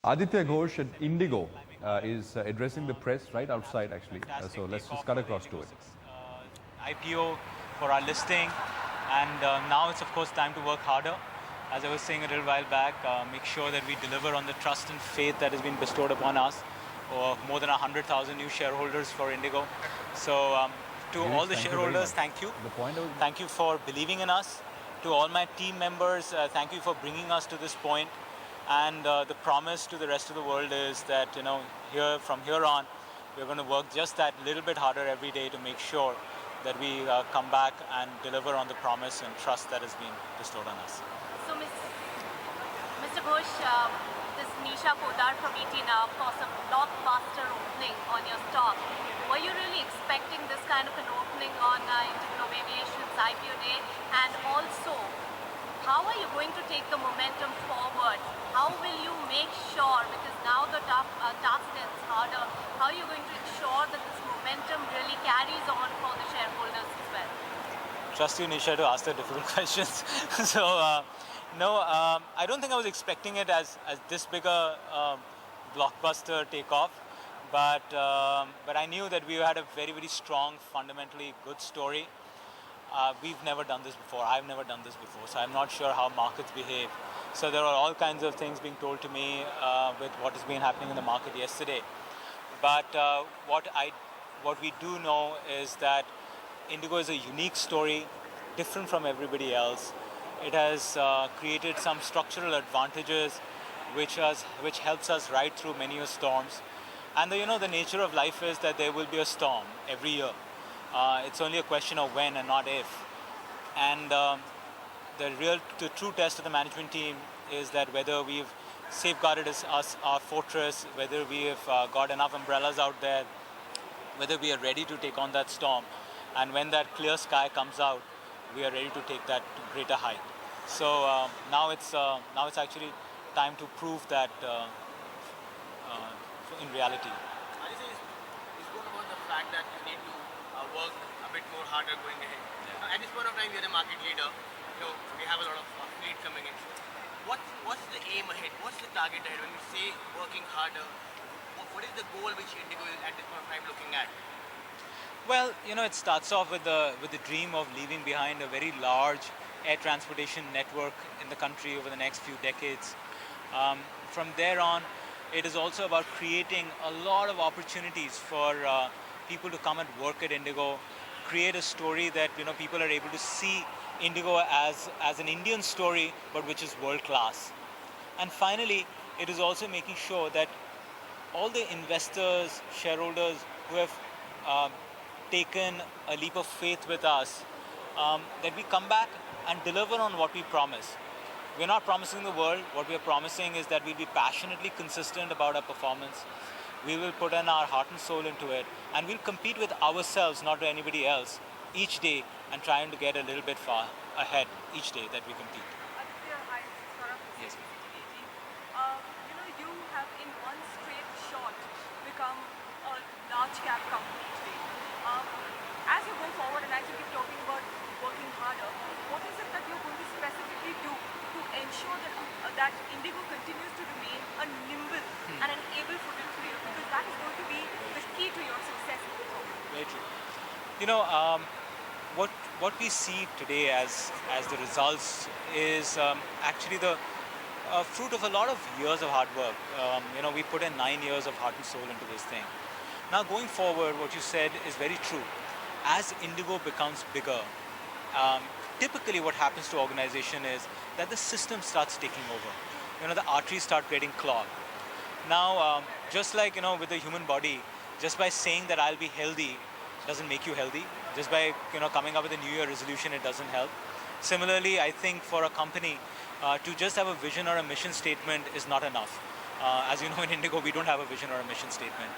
Aditya Ghosh at IndiGo is addressing the press right outside actually. So let's just cut across to it. IPO for our listing, and now it's of course time to work harder. As I was saying a little while back, make sure that we deliver on the trust and faith that has been bestowed upon us, or more than 100,000 new shareholders for IndiGo. So to all the shareholders, thank you. Thank you for believing in us. To all my team members, thank you for bringing us to this point. And the promise to the rest of the world is that, from here on, we're going to work just that little bit harder every day to make sure that we come back and deliver on the promise and trust that has been bestowed on us. So, Mr. Ghosh, this Nisha Podar from ET now, of course, a blockbuster opening on your stock. Were you really expecting this kind of an opening on IndiGo Aviation's IPO day? And also, how are you going to take the momentum forward? How will you make sure, because now the task gets harder, how are you going to ensure that this momentum really carries on for the shareholders as well? Trust you, Nisha, to ask the difficult questions. So, no, I don't think I was expecting it as this big a blockbuster takeoff. But I knew that we had a very, very strong, fundamentally good story. We've never done this before. I've never done this before, so I'm not sure how markets behave. So there are all kinds of things being told to me with what has been happening in the market yesterday. But what we do know is that IndiGo is a unique story, different from everybody else. It has created some structural advantages which helps us ride through many storms. And the nature of life is that there will be a storm every year. It's only a question of when and not if. And the true test of the management team is that whether we've safeguarded our fortress, whether we have got enough umbrellas out there, whether we are ready to take on that storm. And when that clear sky comes out, we are ready to take that to greater height. So now it's actually time to prove that in reality. You spoke about the fact that you need to work a bit more harder going ahead. At this point of time, you're the market leader. We have a lot of fleet coming in. What's the aim ahead? What's the target ahead? When you say working harder, what is the goal which IndiGo is at this point of time looking at? Well, it starts off with the dream of leaving behind a very large air transportation network in the country over the next few decades. From there on, it is also about creating a lot of opportunities for people to come and work at IndiGo, create a story that people are able to see IndiGo as an Indian story, but which is world class. And finally, it is also making sure that all the investors, shareholders who have taken a leap of faith with us, that we come back and deliver on what we promise. We're not promising the world. What we are promising is that we'll be passionately consistent about our performance. We will put in our heart and soul into it, and we'll compete with ourselves, not with anybody else, each day, and trying to get a little bit far ahead each day that we compete. Aditya, hi, Yes. You have in one straight shot become a large cap company today. As you go forward and as you keep talking about working harder, what is it that you're going to specifically do to ensure that IndiGo continues to remain a nimble and an able-footed fleet? Because that is going to be the key to your success. Very true. What we see today as the results is actually the fruit of a lot of years of hard work. We put in 9 years of heart and soul into this thing. Now going forward, what you said is very true. As IndiGo becomes bigger, typically what happens to organization is that the system starts taking over. The arteries start getting clogged. Now, just like with the human body, just by saying that I'll be healthy doesn't make you healthy. Just by coming up with a New Year resolution, it doesn't help. Similarly, I think for a company to just have a vision or a mission statement is not enough. As you know, in IndiGo, we don't have a vision or a mission statement.